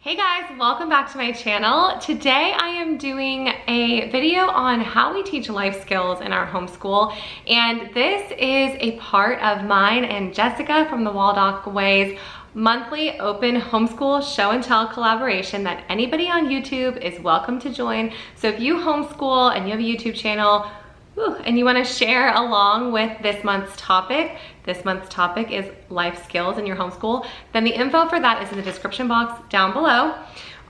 Hey guys, welcome back to my channel. Today I am doing a video on how we teach life skills in our homeschool, and this is a part of mine and Jessica from the Waldock Way's monthly open homeschool show and tell collaboration that anybody on YouTube is welcome to join. So if you homeschool and you have a YouTube channel, and you want to share along with this month's topic is life skills in your homeschool, then the info for that is in the description box down below.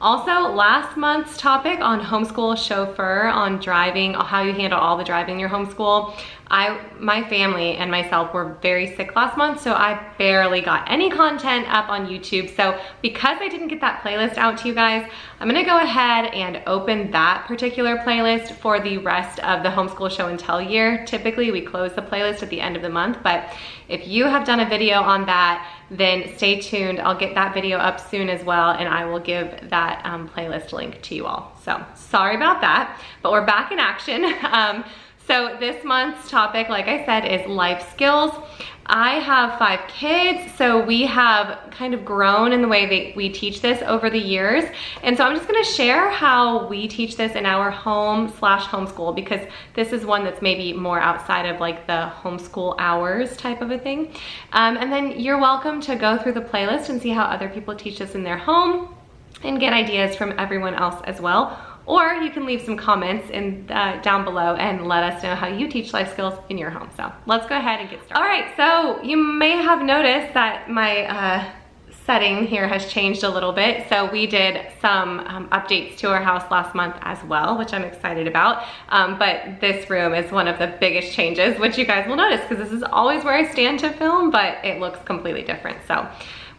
Also, last month's topic on homeschool chauffeur, on driving, how you handle all the driving in your homeschool. My family and myself were very sick last month, so I barely got any content up on YouTube. So because I didn't get that playlist out to you guys, I'm gonna go ahead and open that particular playlist for the rest of the homeschool show and tell year. Typically, we close the playlist at the end of the month, but if you have done a video on that, then stay tuned. I'll get that video up soon as well, and I will give that playlist link to you all. So sorry about that, but we're back in action. So this month's topic, like I said, is life skills. I have 5 kids, so we have kind of grown in the way that we teach this over the years. And so I'm just gonna share how we teach this in our home/homeschool, because this is one that's maybe more outside of like the homeschool hours type of a thing. And then you're welcome to go through the playlist and see how other people teach this in their home and get ideas from everyone else as well. Or you can leave some comments down below and let us know how you teach life skills in your home. So let's go ahead and get started. All right, so you may have noticed that my setting here has changed a little bit. So we did some updates to our house last month as well, which I'm excited about. But this room is one of the biggest changes, which you guys will notice, because this is always where I stand to film, but it looks completely different. So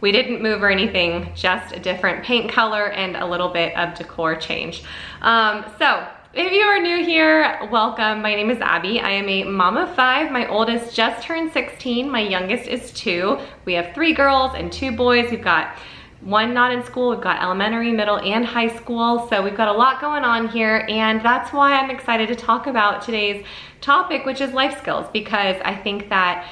we didn't move or anything, just a different paint color and a little bit of decor change. So if you are new here, welcome. My name is Abby. I am a mom of 5. My oldest just turned 16. My youngest is 2. We have 3 girls and 2 boys. We've got 1 not in school. We've got elementary, middle, and high school. So we've got a lot going on here, and that's why I'm excited to talk about today's topic, which is life skills, because I think that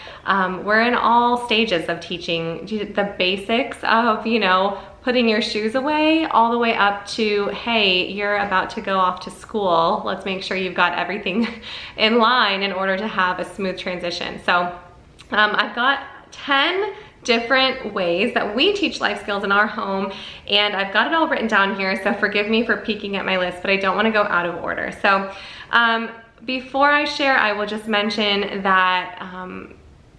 we're in all stages of teaching the basics of, you know, putting your shoes away, all the way up to, hey, you're about to go off to school. Let's make sure you've got everything in line in order to have a smooth transition. So I've got 10 different ways that we teach life skills in our home, and I've got it all written down here, so forgive me for peeking at my list, but I don't want to go out of order. So before I share, I will just mention that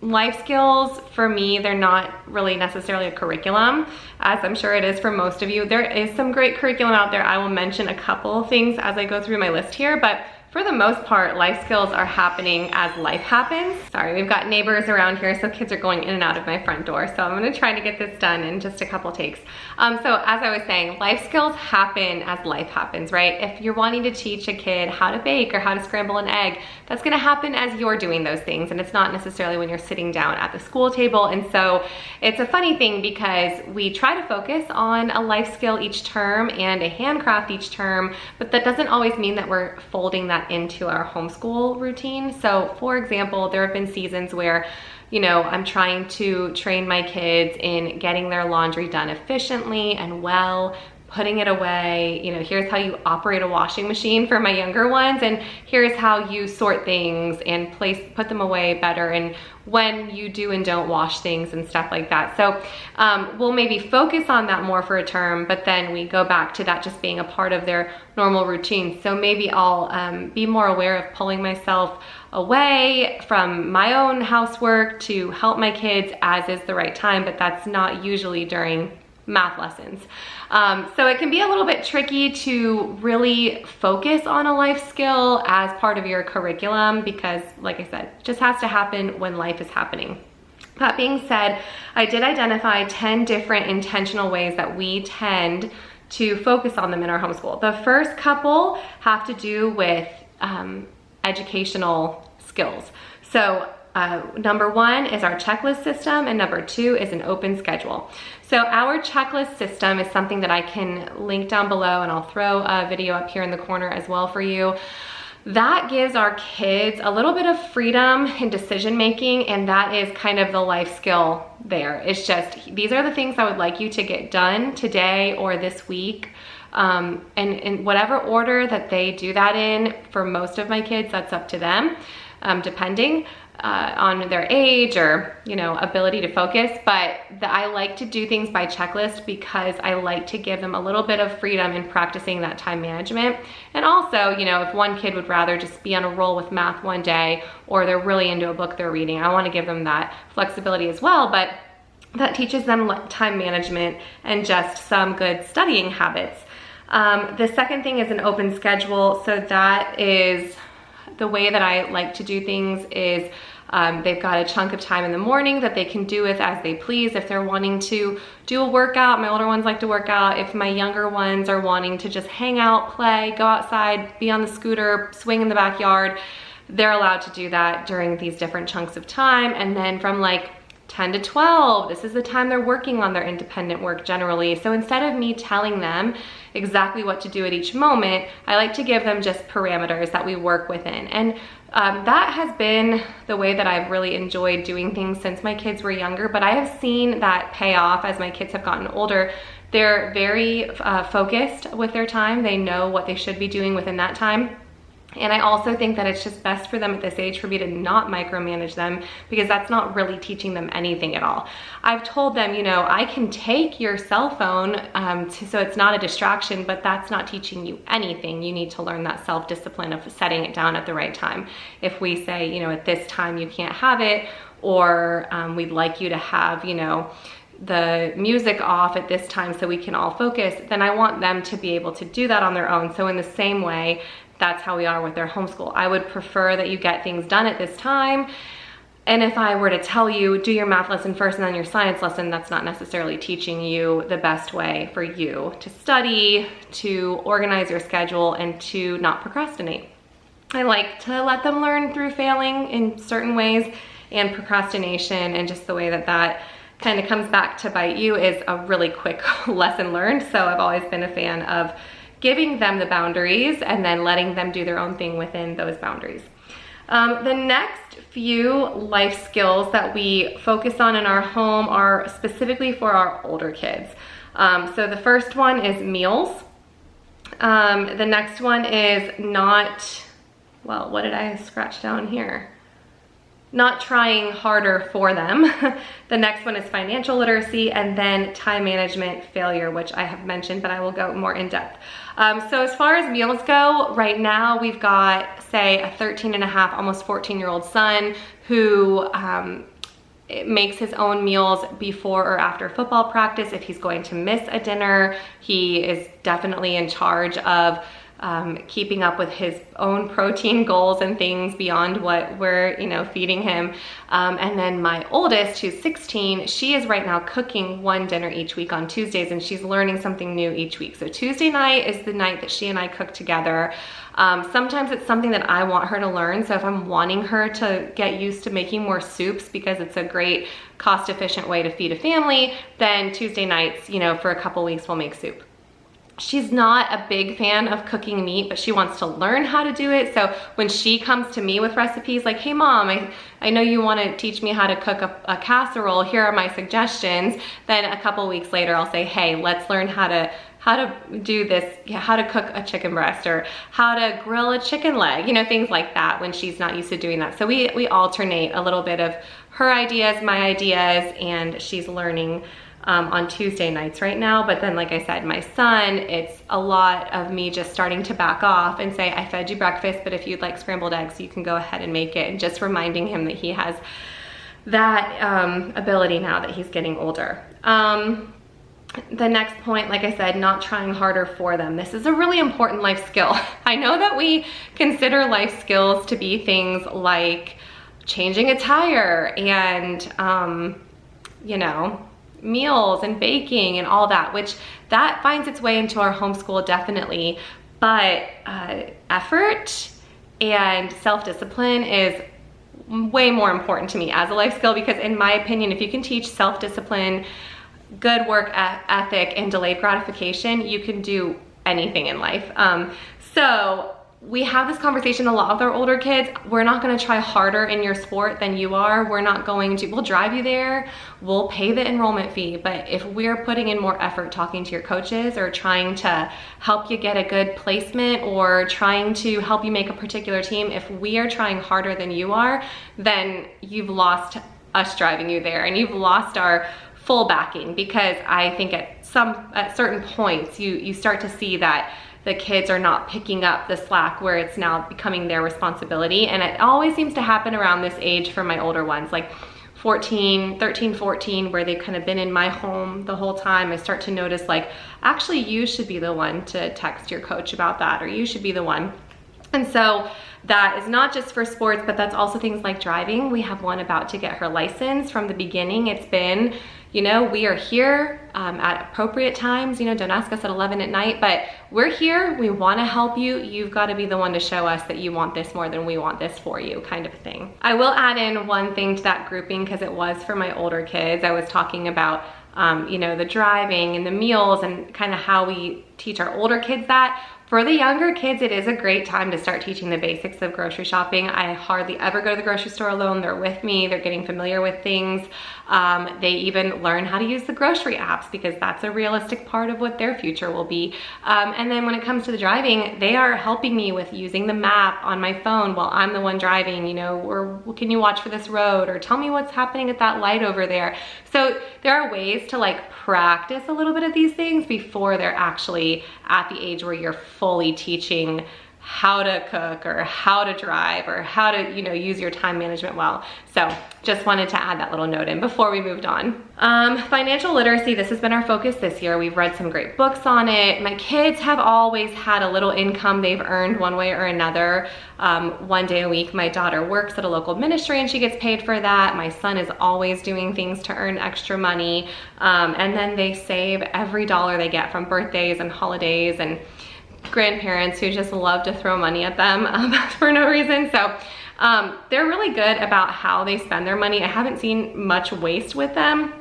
life skills, for me, they're not really necessarily a curriculum, as I'm sure it is for most of you. There is some great curriculum out there. I will mention a couple of things as I go through my list here, but for the most part, life skills are happening as life happens. Sorry, we've got neighbors around here, so kids are going in and out of my front door. So I'm gonna try to get this done in just a couple takes. So as I was saying, life skills happen as life happens, right? If you're wanting to teach a kid how to bake or how to scramble an egg, that's gonna happen as you're doing those things, and it's not necessarily when you're sitting down at the school table. And so it's a funny thing, because we try to focus on a life skill each term and a handcraft each term, but that doesn't always mean that we're folding that into our homeschool routine. So for example, there have been seasons where, you know, I'm trying to train my kids in getting their laundry done efficiently and well, putting it away. You know, here's how you operate a washing machine for my younger ones, and here's how you sort things and put them away better, and when you do and don't wash things and stuff like that. So we'll maybe focus on that more for a term, but then we go back to that just being a part of their normal routine. So maybe I'll be more aware of pulling myself away from my own housework to help my kids, as is the right time, but that's not usually during math lessons. So it can be a little bit tricky to really focus on a life skill as part of your curriculum, because like I said, it just has to happen when life is happening. That being said, I did identify 10 different intentional ways that we tend to focus on them in our homeschool. The first couple have to do with educational skills. So number 1 is our checklist system, and number 2 is an open schedule. So our checklist system is something that I can link down below, and I'll throw a video up here in the corner as well for you. that gives our kids a little bit of freedom in decision making, and that is kind of the life skill there. It's just, these are the things I would like you to get done today or this week. And in whatever order that they do that in, for most of my kids, that's up to them, depending on their age or, you know, ability to focus. But I like to do things by checklist because I like to give them a little bit of freedom in practicing that time management. And also, you know, if one kid would rather just be on a roll with math one day, or they're really into a book they're reading, I want to give them that flexibility as well. But that teaches them time management and just some good studying habits. The second thing is an open schedule. So that is the way that I like to do things is they've got a chunk of time in the morning that they can do with as they please. If they're wanting to do a workout, my older ones like to work out. If my younger ones are wanting to just hang out, play, go outside, be on the scooter, swing in the backyard, they're allowed to do that during these different chunks of time. And then from like 10 to 12, this is the time they're working on their independent work generally. So instead of me telling them exactly what to do at each moment, I like to give them just parameters that we work within. And that has been the way that I've really enjoyed doing things since my kids were younger, but I have seen that pay off as my kids have gotten older. They're very focused with their time. They know what they should be doing within that time. And I also think that it's just best for them at this age for me to not micromanage them, because that's not really teaching them anything at all. I've told them, you know, I can take your cell phone so it's not a distraction, but that's not teaching you anything. You need to learn that self-discipline of setting it down at the right time. If we say, you know, at this time you can't have it, or we'd like you to have, you know, the music off at this time so we can all focus, then I want them to be able to do that on their own. So in the same way, that's how we are with their homeschool. I would prefer that you get things done at this time. And if I were to tell you, do your math lesson first and then your science lesson, that's not necessarily teaching you the best way for you to study, to organize your schedule, and to not procrastinate. I like to let them learn through failing in certain ways, and procrastination and just the way that that kind of comes back to bite you is a really quick lesson learned. So I've always been a fan of giving them the boundaries and then letting them do their own thing within those boundaries. The next few life skills that we focus on in our home are specifically for our older kids. So the first one is meals. The next one is not, well, what did I scratch down here? Not trying harder for them. The next one is financial literacy, and then time management failure, which I have mentioned, but I will go more in depth. So as far as meals go, right now we've got, say, a 13 and a half, almost 14-year-old son who makes his own meals before or after football practice. If he's going to miss a dinner, he is definitely in charge of keeping up with his own protein goals and things beyond what we're, you know, feeding him. And then my oldest, who's 16, she is right now cooking one dinner each week on Tuesdays, and she's learning something new each week. So Tuesday night is the night that she and I cook together. Sometimes it's something that I want her to learn. So if I'm wanting her to get used to making more soups because it's a great cost-efficient way to feed a family, then Tuesday nights, you know, for a couple weeks we'll make soup. She's not a big fan of cooking meat, but she wants to learn how to do it. So when she comes to me with recipes like, hey mom, I know you want to teach me how to cook a casserole, here are my suggestions. Then a couple weeks later I'll say, hey, let's learn how to do this, how to cook a chicken breast, or how to grill a chicken leg, you know, things like that, when she's not used to doing that. So we alternate a little bit of her ideas, my ideas, and she's learning on Tuesday nights right now. But then, like I said, my son, it's a lot of me just starting to back off and say, I fed you breakfast, but if you'd like scrambled eggs, you can go ahead and make it, and just reminding him that he has that ability now that he's getting older. The next point, like I said, not trying harder for them. This is a really important life skill. I know that we consider life skills to be things like changing a tire and, you know, meals and baking and all that, which that finds its way into our homeschool definitely, but effort and self-discipline is way more important to me as a life skill, because in my opinion, if you can teach self-discipline, good work ethic, and delayed gratification, you can do anything in life. So we have this conversation a lot with our older kids. We're not gonna try harder in your sport than you are. We're not going to, we'll drive you there, we'll pay the enrollment fee, but if we're putting in more effort talking to your coaches or trying to help you get a good placement or trying to help you make a particular team, if we are trying harder than you are, then you've lost us driving you there and you've lost our full backing, because I think at certain points you start to see that the kids are not picking up the slack where it's now becoming their responsibility. And it always seems to happen around this age for my older ones, like 13, 14, where they've kind of been in my home the whole time. I start to notice like, actually you should be the one to text your coach about that, or you should be the one. And so that is not just for sports, but that's also things like driving. We have one about to get her license. From the beginning, it's been, you know, we are here at appropriate times. You know, don't ask us at 11 at night, but we're here. We want to help you. You've got to be the one to show us that you want this more than we want this for you, kind of thing. I will add in one thing to that grouping, because it was for my older kids. I was talking about you know, the driving and the meals and kind of how we teach our older kids that. For the younger kids, it is a great time to start teaching the basics of grocery shopping. I hardly ever go to the grocery store alone. They're with me, they're getting familiar with things. They even learn how to use the grocery apps, because that's a realistic part of what their future will be. And then when it comes to the driving, they are helping me with using the map on my phone while I'm the one driving, you know, or can you watch for this road, or tell me what's happening at that light over there. So there are ways to like practice a little bit of these things before they're actually at the age where you're fully teaching how to cook or how to drive or how to, you know, use your time management well. So just wanted to add that little note in before we moved on. Financial literacy, this has been our focus this year. We've read some great books on it. My kids have always had a little income they've earned one way or another. One day a week, my daughter works at a local ministry and she gets paid for that. My son is always doing things to earn extra money. And then they save every dollar they get from birthdays and holidays and grandparents who just love to throw money at them for no reason. So they're really good about how they spend their money. I haven't seen much waste with them.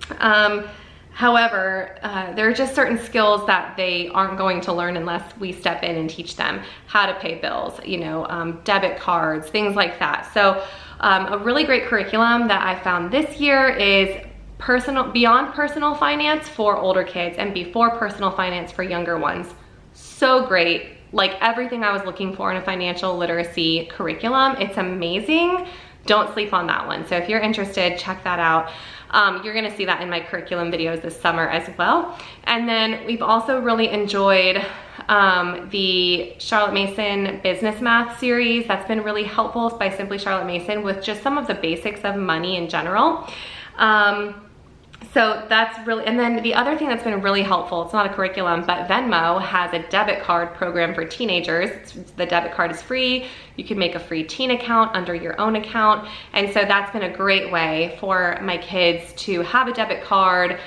However, there are just certain skills that they aren't going to learn unless we step in and teach them how to pay bills, you know, debit cards, things like that. So a really great curriculum that I found this year is beyond personal finance for older kids and before personal finance for younger ones. So great, like everything I was looking for in a financial literacy curriculum. It's amazing. Don't sleep on that one. So if you're interested, check that out. You're gonna see that in my curriculum videos this summer as well. And then we've also really enjoyed the Charlotte Mason Business Math series. That's been really helpful by Simply Charlotte Mason with just some of the basics of money in general. So that's really, and then the other thing that's been really helpful, it's not a curriculum, but Venmo has a debit card program for teenagers. The debit card is free. You can make a free teen account under your own account. And so that's been a great way for my kids to have a debit card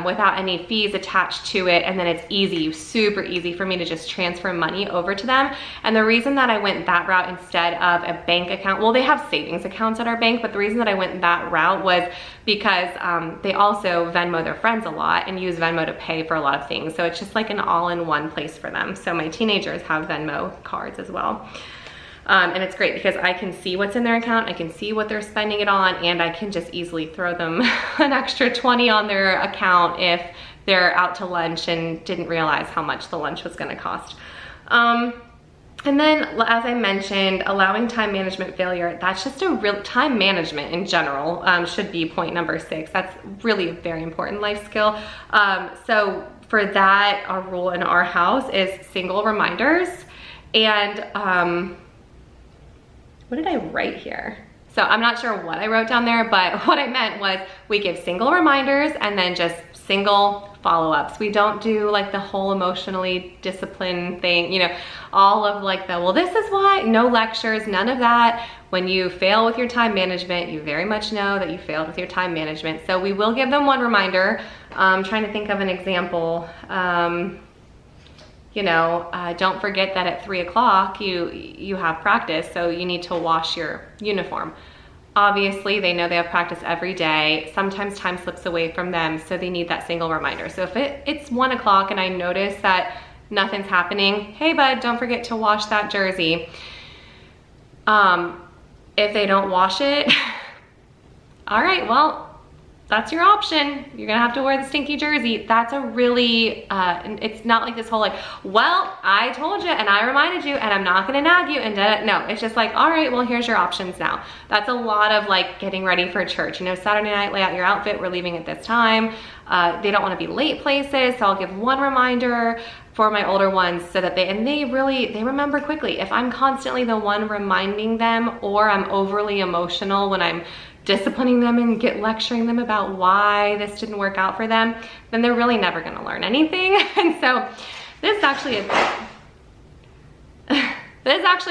without any fees attached to it. And then it's easy, super easy for me to just transfer money over to them. And the reason that I went that route instead of a bank account, well, they have savings accounts at our bank, but the reason that I went that route was because they also Venmo their friends a lot and use Venmo to pay for a lot of things. So it's just like an all-in-one place for them. So my teenagers have Venmo cards as well. And it's great because I can see what's in their account, I can see what they're spending it on, and I can just easily throw them an extra 20 on their account if they're out to lunch and didn't realize how much the lunch was gonna cost. And then, as I mentioned, allowing time management failure, that's just a real time management in general should be point number 6. That's really a very important life skill. So for that, our rule in our house is single reminders. And what did I write here? So I'm not sure what I wrote down there, but what I meant was we give single reminders and then just single follow-ups. We don't do like the whole emotionally disciplined thing, you know, all of like the, well, this is why, no lectures, none of that. When you fail with your time management, you very much know that you failed with your time management. So we will give them one reminder. I'm trying to think of an example. You know, don't forget that at 3 o'clock you have practice, so you need to wash your uniform. Obviously, they know they have practice every day. Sometimes time slips away from them, so they need that single reminder. So if it's 1 o'clock and I notice that nothing's happening. Hey bud, don't forget to wash that jersey. If they don't wash it, all right, well, that's your option. You're gonna have to wear the stinky jersey. That's a really, it's not like this whole like, well, I told you and I reminded you and I'm not gonna nag you and no, it's just like, all right, well, here's your options now. That's a lot of like getting ready for church. You know, Saturday night, lay out your outfit, we're leaving at this time. They don't wanna be late places, so I'll give one reminder for my older ones so that they remember quickly. If I'm constantly the one reminding them, or I'm overly emotional when I'm disciplining them and lecturing them about why this didn't work out for them, then they're really never gonna learn anything. And so this is actually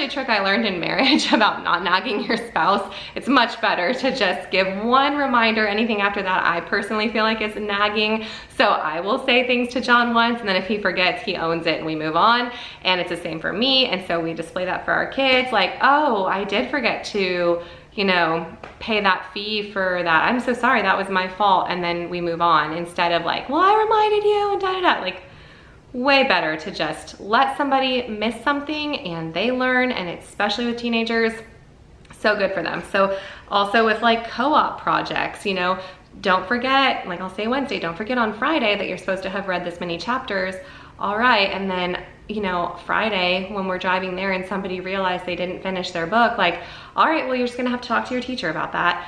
a trick I learned in marriage about not nagging your spouse. It's much better to just give one reminder. Anything after that, I personally feel like is nagging. So I will say things to John once, and then if he forgets, he owns it and we move on. And it's the same for me. And so we display that for our kids. Like, oh, I did forget to, you know, pay that fee for that. I'm so sorry, that was my fault. And then we move on instead of like, well, I reminded you and da-da-da. Like, way better to just let somebody miss something and they learn, and especially with teenagers, so good for them. So also with like co-op projects, you know, don't forget, like I'll say Wednesday, don't forget on Friday that you're supposed to have read this many chapters. All right, and then, you know, Friday when we're driving there and somebody realized they didn't finish their book, like, all right, well, you're just gonna have to talk to your teacher about that.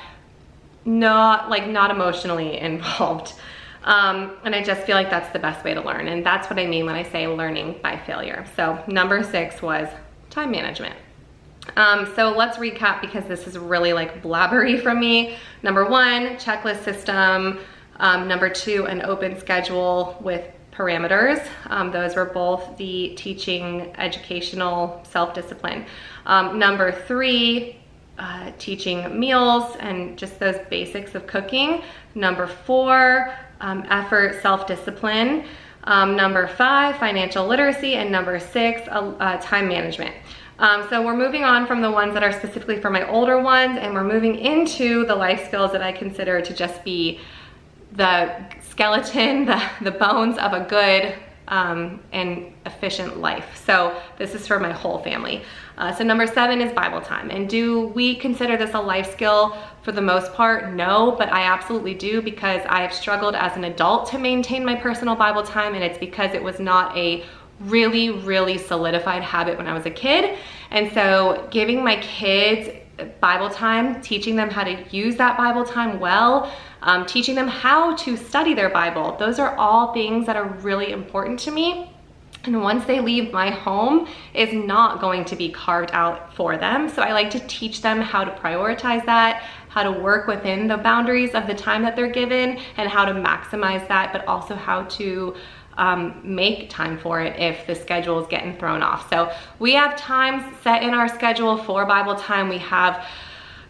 Not emotionally involved. And I just feel like that's the best way to learn. And that's what I mean when I say learning by failure. So number 6 was time management. So let's recap because this is really like blabbery from me. Number 1, checklist system. Number 2, an open schedule with parameters. Those were both the teaching educational self-discipline. Number 3, teaching meals and just those basics of cooking. Number 4, effort, self-discipline. Number 5, financial literacy. And number 6, time management. So we're moving on from the ones that are specifically for my older ones, and we're moving into the life skills that I consider to just be the skeleton, the bones of a good and efficient life. So this is for my whole family. So number 7 is Bible time. And do we consider this a life skill? For the most part, no, but I absolutely do, because I have struggled as an adult to maintain my personal Bible time, and it's because it was not a really, really solidified habit when I was a kid. And so giving my kids Bible time, teaching them how to use that Bible time well, teaching them how to study their Bible, those are all things that are really important to me. And once they leave my home, is not going to be carved out for them. So I like to teach them how to prioritize that, how to work within the boundaries of the time that they're given, and how to maximize that, but also how to make time for it if the schedule is getting thrown off. So we have times set in our schedule for Bible time. We have,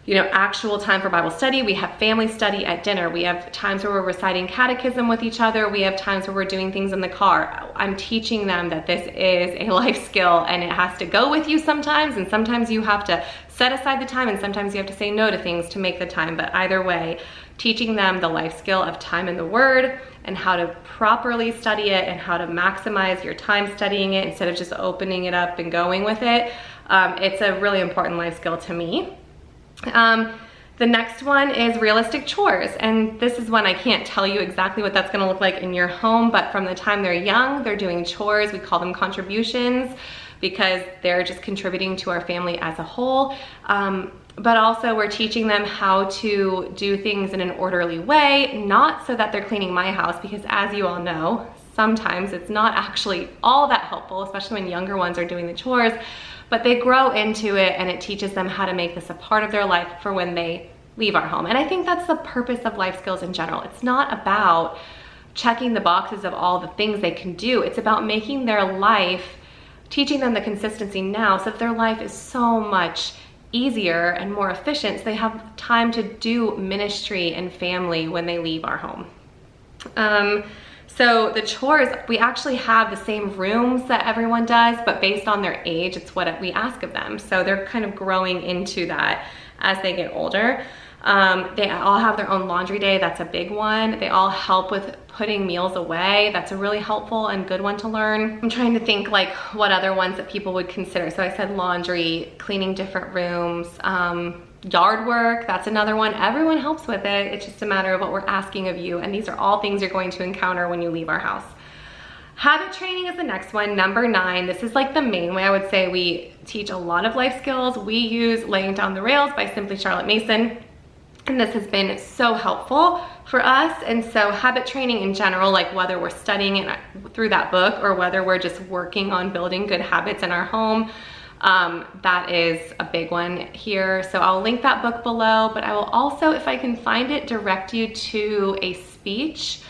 you know, actual time for Bible study. We have family study at dinner. We have times where we're reciting catechism with each other. We have times where we're doing things in the car. I'm teaching them that this is a life skill and it has to go with you sometimes, and sometimes you have to set aside the time, and sometimes you have to say no to things to make the time. But either way, teaching them the life skill of time in the Word and how to properly study it and how to maximize your time studying it instead of just opening it up and going with it. It's a really important life skill to me. The next one is realistic chores, and this is one I can't tell you exactly what that's gonna look like in your home, but from the time they're young, they're doing chores. We call them contributions because they're just contributing to our family as a whole. But also we're teaching them how to do things in an orderly way, not so that they're cleaning my house, because as you all know, sometimes it's not actually all that helpful, especially when younger ones are doing the chores, but they grow into it and it teaches them how to make this a part of their life for when they leave our home. And I think that's the purpose of life skills in general. It's not about checking the boxes of all the things they can do. It's about making their life, teaching them the consistency now so that their life is so much easier and more efficient, so they have time to do ministry and family when they leave our home. So the chores, we actually have the same rooms that everyone does, but based on their age, it's what we ask of them. So they're kind of growing into that as they get older. They all have their own laundry day. That's a big one. They all help with putting meals away. That's a really helpful and good one to learn. I'm trying to think like what other ones that people would consider. So I said laundry, cleaning different rooms, yard work, that's another one. Everyone helps with it. It's just a matter of what we're asking of you. And these are all things you're going to encounter when you leave our house. Habit training is the next one, number 9. This is like the main way I would say we teach a lot of life skills. We use Laying Down the Rails by Simply Charlotte Mason. And this has been so helpful for us. And so habit training in general, like whether we're studying it through that book or whether we're just working on building good habits in our home, that is a big one here. So I'll link that book below, but I will also, if I can find it, direct you to a speech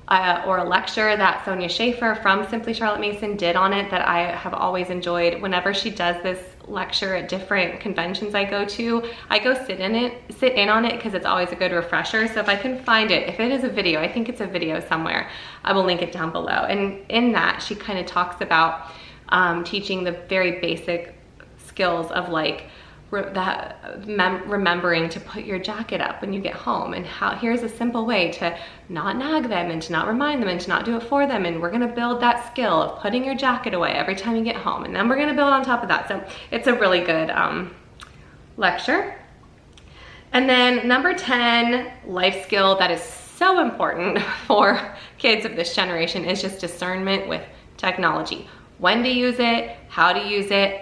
or a lecture that Sonia Schaefer from Simply Charlotte Mason did on it that I have always enjoyed. Whenever she does this lecture at different conventions I go to, I go sit in on it because it's always a good refresher. So if I can find it, if it is a video, I think it's a video somewhere, I will link it down below. And in that, she kind of talks about teaching the very basic skills of like remembering to put your jacket up when you get home, and how here's a simple way to not nag them and to not remind them and to not do it for them. And we're gonna build that skill of putting your jacket away every time you get home, and then we're gonna build on top of that. So it's a really good lecture. And then number 10 life skill that is so important for kids of this generation is just discernment with technology. When to use it, how to use it,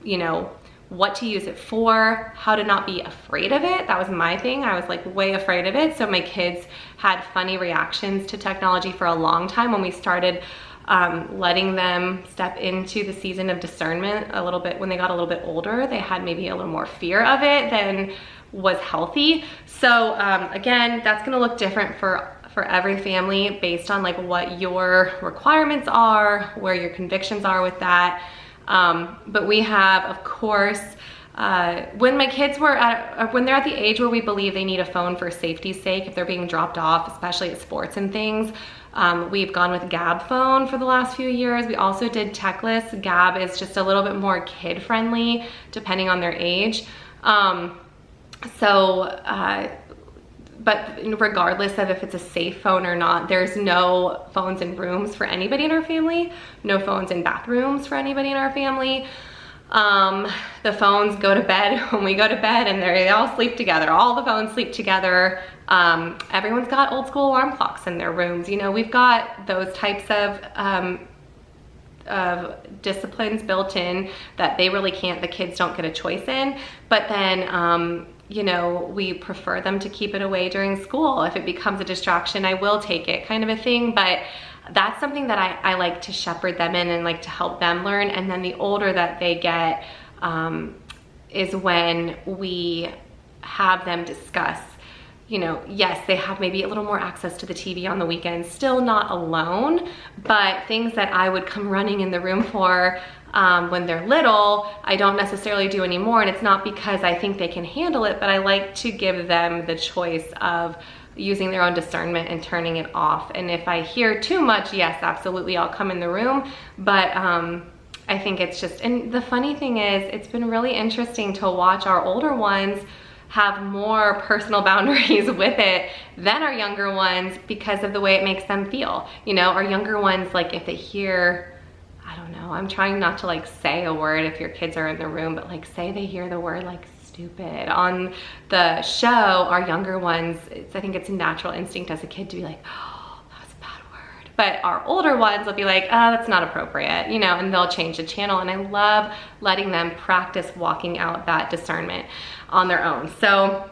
you know, what to use it for, how to not be afraid of it. That was my thing. I was like way afraid of it. So my kids had funny reactions to technology for a long time. When we started letting them step into the season of discernment a little bit, when they got a little bit older, they had maybe a little more fear of it than was healthy. So again, that's gonna look different for every family based on like what your requirements are, where your convictions are with that. But we have, of course, when my kids were when they're at the age where we believe they need a phone for safety's sake, if they're being dropped off, especially at sports and things, we've gone with Gab phone for the last few years. We also did Techless. Gab is just a little bit more kid friendly depending on their age. But regardless of if it's a safe phone or not, there's no phones in rooms for anybody in our family, no phones in bathrooms for anybody in our family. The phones go to bed when we go to bed, and they all sleep together. All the phones sleep together. Everyone's got old school alarm clocks in their rooms. You know, we've got those types of disciplines built in that they really can't, the kids don't get a choice in. But then, you know, we prefer them to keep it away during school. If it becomes a distraction, I will take it, kind of a thing. But that's something that I like to shepherd them in and like to help them learn. And then the older that they get is when we have them discuss, you know, yes, they have maybe a little more access to the TV on the weekends, still not alone, but things that I would come running in the room for when they're little, I don't necessarily do anymore. And it's not because I think they can handle it, but I like to give them the choice of using their own discernment and turning it off. And if I hear too much, yes, absolutely, I'll come in the room. But I think it's just, and the funny thing is, it's been really interesting to watch our older ones have more personal boundaries with it than our younger ones because of the way it makes them feel. You know, our younger ones, like if they hear, I don't know, I'm trying not to like say a word if your kids are in the room, but like say they hear the word like stupid on the show, our younger ones, I think it's a natural instinct as a kid to be like, oh, that was a bad word. But our older ones will be like, oh, that's not appropriate, you know, and they'll change the channel. And I love letting them practice walking out that discernment on their own. So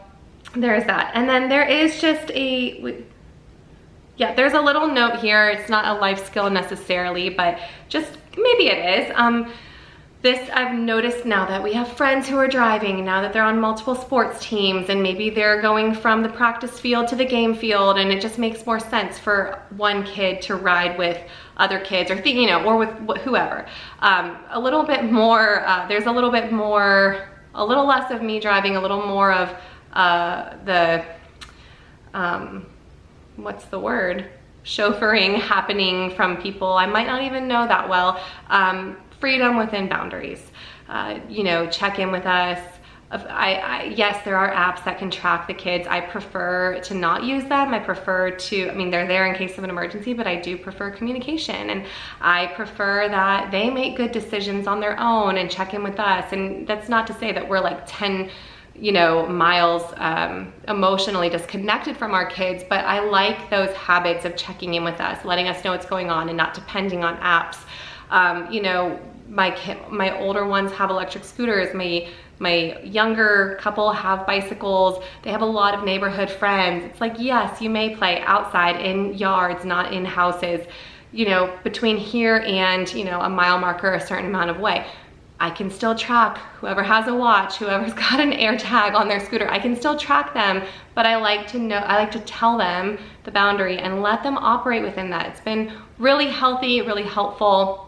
there's that. And then there is just there's a little note here. It's not a life skill necessarily, but just maybe it is. This I've noticed now that we have friends who are driving, now that they're on multiple sports teams, and maybe they're going from the practice field to the game field, and it just makes more sense for one kid to ride with other kids, or you know, or with whoever. A little bit more, there's a little bit more, a little less of me driving, a little more of the, what's the word? Chauffeuring happening from people I might not even know that well. Freedom within boundaries. You know, check in with us. yes, there are apps that can track the kids. I prefer to not use them. I prefer to, I mean, they're there in case of an emergency, but I do prefer communication, and I prefer that they make good decisions on their own and check in with us. And that's not to say that we're like 10, you know, miles emotionally disconnected from our kids, but I like those habits of checking in with us, letting us know what's going on and not depending on apps. You know, my older ones have electric scooters. My younger couple have bicycles. They have a lot of neighborhood friends. It's like, yes, you may play outside in yards, not in houses, you know, between here and, you know, a mile marker a certain amount of way. I can still track whoever has a watch, whoever's got an air tag on their scooter. I can still track them, but I like to tell them the boundary and let them operate within that. It's been really healthy, really helpful.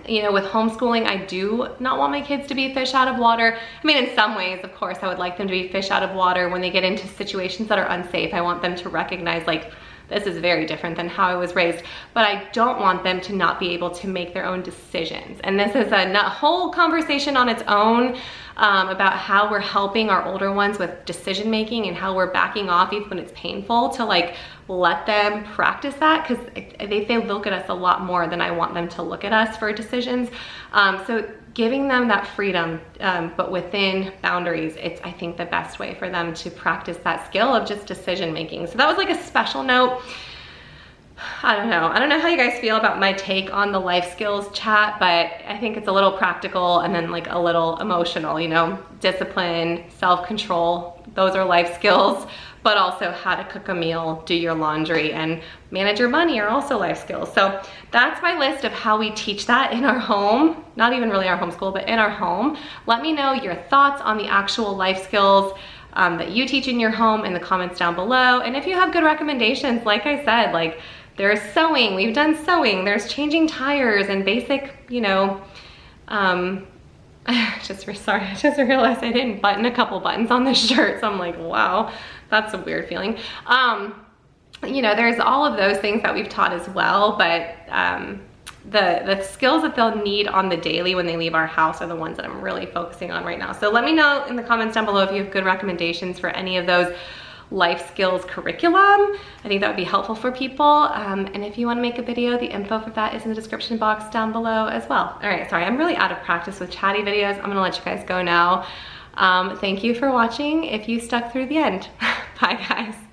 You know, with homeschooling, I do not want my kids to be fish out of water. I mean, in some ways, of course, I would like them to be fish out of water when they get into situations that are unsafe. I want them to recognize, like, this is very different than how I was raised, but I don't want them to not be able to make their own decisions. And this is a whole conversation on its own about how we're helping our older ones with decision making and how we're backing off even when it's painful to like let them practice that, because they look at us a lot more than I want them to look at us for decisions. So giving them that freedom, but within boundaries, it's, I think, the best way for them to practice that skill of just decision making. So that was like a special note. I don't know how you guys feel about my take on the life skills chat, but I think it's a little practical and then like a little emotional, you know, discipline, self-control, those are life skills, but also how to cook a meal, do your laundry, and manage your money are also life skills. So that's my list of how we teach that in our home, not even really our homeschool, but in our home. Let me know your thoughts on the actual life skills that you teach in your home in the comments down below. And if you have good recommendations, like I said, like there's sewing, we've done sewing, there's changing tires and basic, you know, I just realized I didn't button a couple buttons on this shirt. So I'm like, wow, that's a weird feeling. You know, there's all of those things that we've taught as well, but the skills that they'll need on the daily when they leave our house are the ones that I'm really focusing on right now. So let me know in the comments down below if you have good recommendations for any of those life skills curriculum. I think that would be helpful for people. And if you want to make a video, the info for that is in the description box down below as well. All right, sorry, I'm really out of practice with chatty videos. I'm gonna let you guys go now. Thank you for watching if you stuck through the end. Bye guys.